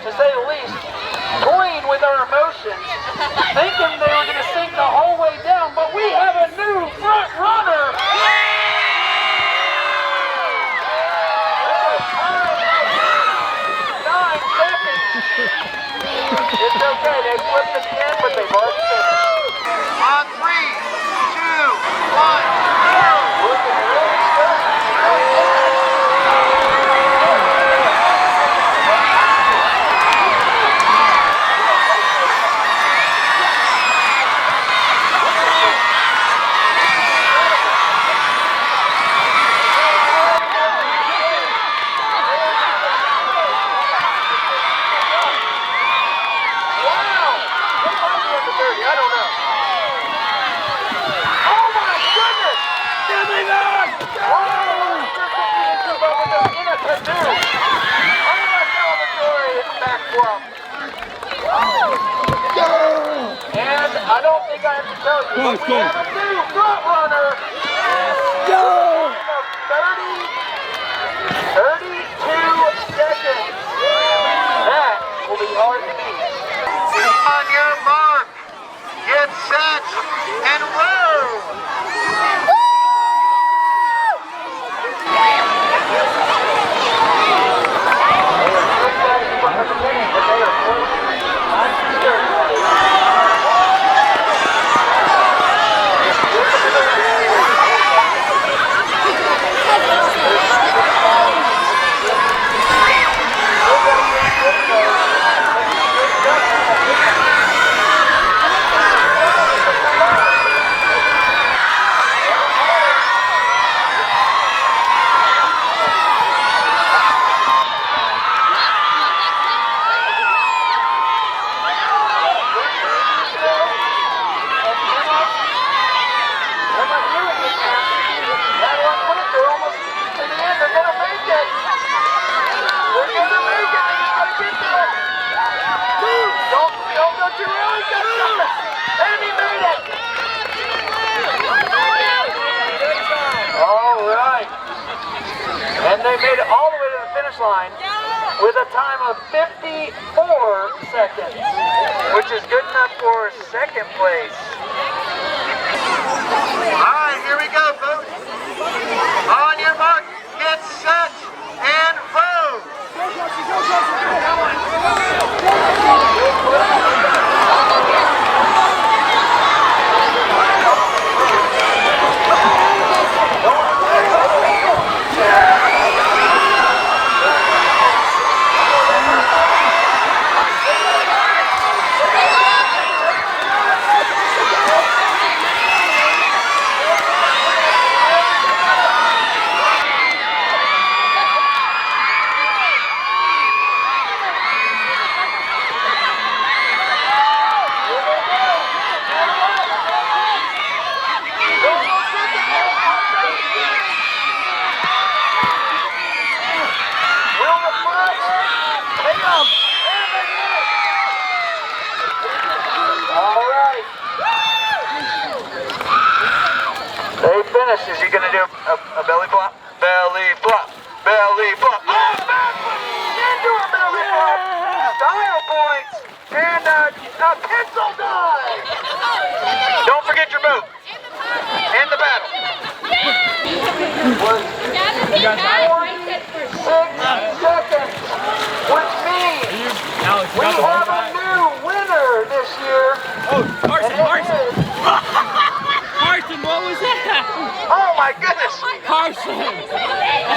to say the least, toying with our emotions, thinking they were going to sink the whole way down, but we have a new front runner. It's okay, they flipped at the end, but they've already finished. On 3, 2, 1, go! Looking really good. I don't know. Oh my goodness! Give me that! In a canoe. Unless Salvatore hit the back flop. And I don't think I have to tell you, but we have a new front runner. 32 seconds. That will be hard to beat. On your mark. Get set and roll! And they made it all the way to the finish line with a time of 54 seconds, which is good enough for second place. All right, here we go, folks. On your mark, get set, and roll. Is he going to do a belly flop? Belly flop, belly flop. Oh, backwards! Into a belly flop. Style points and a pencil dive. Don't forget your boat and the paddle. 6 seconds, which means we have a new winner this year. Oh, Carson! Carson, what was that? Oh my goodness! Carson!